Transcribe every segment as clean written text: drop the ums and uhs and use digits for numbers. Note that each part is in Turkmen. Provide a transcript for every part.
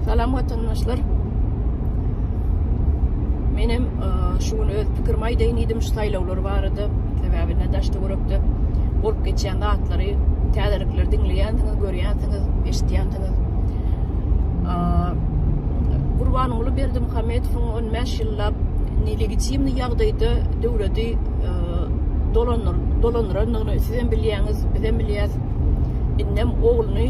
Salam vatandaşlar. Menem şunu öz pikir maýdaýyn idim, şu saýlawlar barady. Sebäbine daşdy görükdi. Bolup geçen gatlary, täzelikler dinleýänsiňiz, görýänsiňiz, eşitýänsiňiz. Gurbanyňly Berdimuhammedowyň 15 ýyllap nelegitimli ýagdaýda döwleti dolandyranlygyny sizem bilýäňiz, bizem bilýäs. Innem ogluny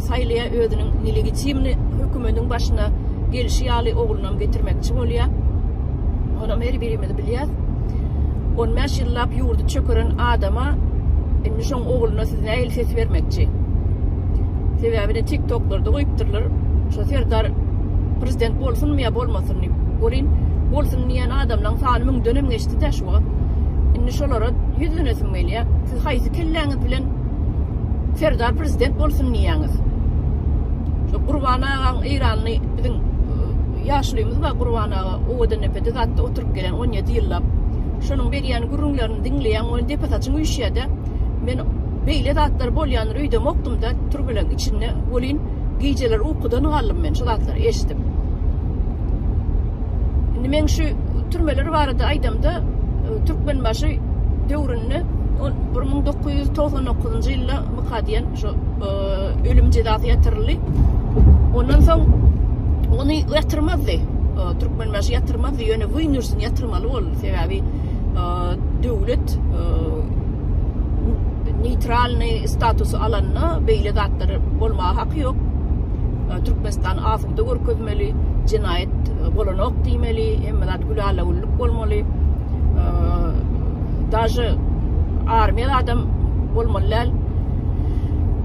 saýlaya özüniň nelegitimli hökümetiň başyna gelişi ýaly oglunam getirmekçi bolýar. Onam her birimiz bilýär. 15 ýyllap ýurdu çöküren adama indi şoň ogluna size el ses bermekçi. Sebäbine TikTok'larda goýupdyrlar. Şo Serdar prezident bolsunmy ýa bolmasynmy? Bolsun diýen adamlaň sany müň dönem geçdi-de şu. Indi şolara ýüzlenesim gelýär. Siz haýsy kelläňiz bilen Serdar prezident bolsun diýäňiz? Şu Gurban agaň Iranly biziň ýaşlymyz we Gurban aga o denepede zatda oturup gelen 17 ýyllap şonuň berýän gurrunlaryny dinleýän ol deputatçyň üşýärde. Men beýle zatlar bolýan öýde mokdum-da türbeler içinde bolyn gijeler ukudan gallym men şu zatlar eşitdim. Indi men şu türmeler barada aýdamda Türkmenbaşy döwründe 1999 ýylda mukadiyen şu ölüm cezasy ýatyrly. Ondan soň onu ýatyrmazdy. Türkmenbaşy ýatyrmazdy, ýöne wynursyny ýatyrmaly bol. Sebäbi döwlet neytralny status alanna beýle zatlar bolmagy haky ýok. Türkmenistan asypda görkezmeli, jinayet bolanok diýmeli, hemmelat gülalawlyk bolmaly. Daje armiýada adam bolmalylar.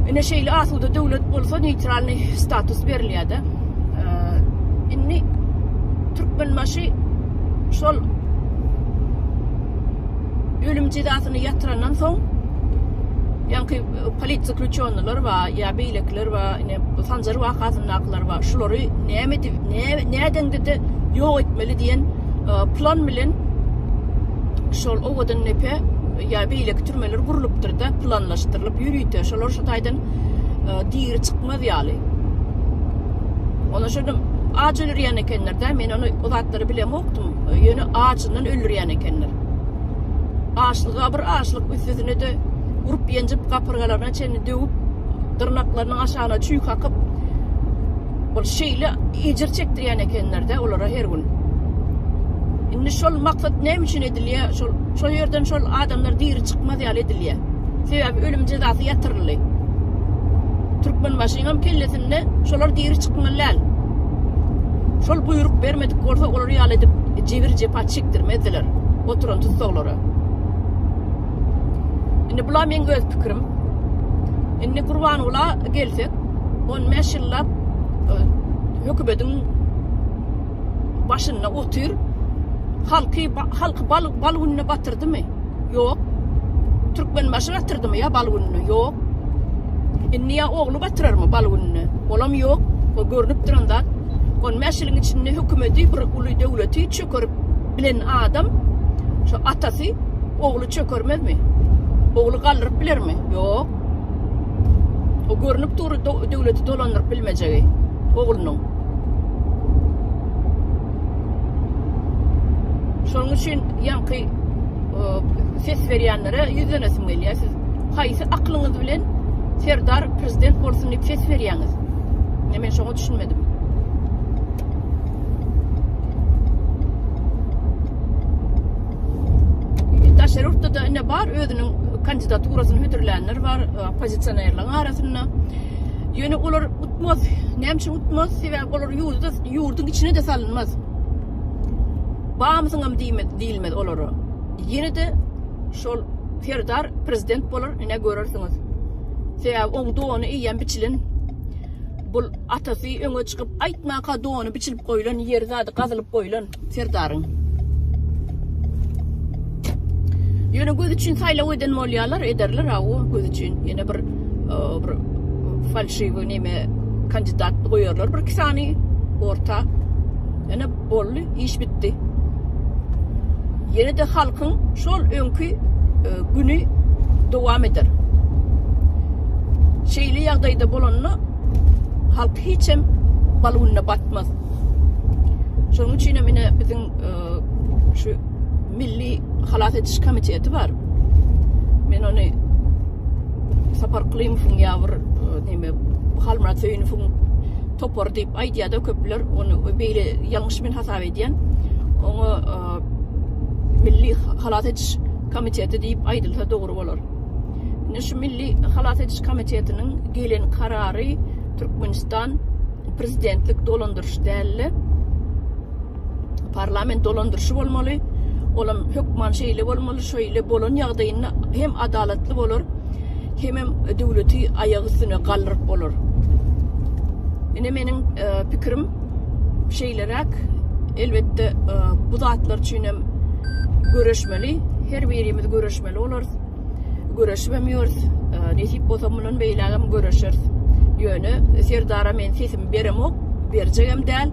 Ine şeýle asypda döwlet bolsa neytralny status berilýär-de. Inni Türkmenbaşy şol ölüm cezasyny ýatyrandan soň ýa-ni politsiýa zakljuçonlar we ýa beýlekler we ine Sanjar wakatyndaklar we şolary nädende ýok etmeli diýen plan bilen şol owadan nepe ýa beýlek türmeler gurulypdyr-da, planlaşdyrylyp ýürüýdi. Şolar şu taýdan diýeri çykmaz ýaly. Ona şoňam ağaç ölürýän ekenler de, men onu o zatlary bilem okdum. Ýöne ağaçyndan ölürýän ekenler. Ağaçlyga bir ağaçlyk üstüne de urup ýenjip gapyrgalaryna çenni döwüp dyrnaklarynyň aşagyna çüýk akyp bol şeýle ejir çekdirýän ekenler de olara her gün. Indi şol maksat näme üçin edilýär? Şol ýerden şol adamlar diýeri çykmaz ýaly edilýär. Sebäbi ölüm jezasy ýatyrly. Türkmenbaşyň hem kellesinde şolar diýeri çykmalylar. Şol buyruk bermedik bolsa olar ýaly edip jebir jep çekdirmediler. Oturan tutsaglara. Indi bular men göz pikirim. Indi Gurbanyňla gelsek 15 ýyllap hökümetiň başyna otur. Halky balgyny batyrdymy? Ýok. Türkmenbaşy batyrdymy ýa balgyny? Ýok. Indi ýa ogly batyrarmy balgyny? Olam ýok. O görnüp duranda 15 ýylyň içinde hökümeti bir uly döwleti çökürüp bilen adam şu atasy ogly çökürmezmi? Ogly galdyryp bilermi? Ýok. O görnüp dur döwleti dolandyryp bilmejegi oglunyň. Şonuň üçin ýa-ni ses berýänlere ýüzlenesim gelýär. Siz haýsy aklyňyz bilen Serdar prezident bolsun diýip ses berýäňiz? Men şoňa düşünmedim. Daşerurtda da ne bar özüniň kandidaturasyny hödürlänler bar opozitsionerler arasynda. Ýöne olar utmaz, näme üçin utmaz? Sebäbi olar ýurdyň içine de salynmaz. Bağımsıngam diýilmez olara. Ýene de şol Serdar prezident bolar, ine görersiňiz. Sebäbi oň dowany iýen biçilen bul atasy öňe çykyp aýtmaka dowany biçilip goýulan ýer zady gazylyp goýulan Serdaryň. Ýöne göz üçin saýlaw eden bolýarlar, ederler awu göz üçin. Ýene bir falşywy näme kandidat goýarlar, bir kisany orta. Ýene bolly, iş bitdi. Ýene de halkyň şol öňkü güni dowam eder. Şeýle ýagdaýda bolanny halk hiçem balonuna batmaz. Şonuň üçin mene biziň şu Milli Halat Etiş Komiteti var. Men onu Sapar Kılymyň ýawr neme Halmrat Söýüniň topor diýip aýdýada köpler onu beýle ýalňyş men hasap edýän. Onu Milli Halat Etiş Komiteti diýip aýdylsa dogry bolar. Şu Milli Halat Etiş Komitetiniň gelen karary Türkmenistan prezidentlik dolandyrış däli, parlament dolandyrşy bolmaly. Olam hökman şeýle bolmaly, şöýle bolan ýagdaýyna hem adalatly bolar, hem döwleti aýagy üstüne galdyryp bolar. Ine meniň pikirim şeýleräk, elbetde bu zatlar üçin hem göreşmeli, her birimiz göreşmeli bolar. Göreşmemiyoruz, nesip bolsa bilen beýlägem göreşir. Ýöne Serdara men sesim beremok, berjegem däl.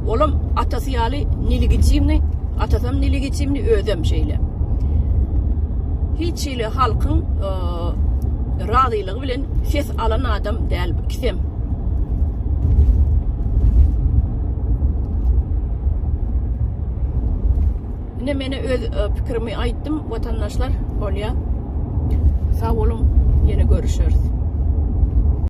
Olam atasy ýaly niligijimni, atasam niligijimni özüm şeýle. Hiç şeýle halkyň razylygy bilen ses alan adam däl kisem. Ne mene öz pikirimi aýtdym, watandaşlar. Bolýa. Sağ olun, yine görüşürüz.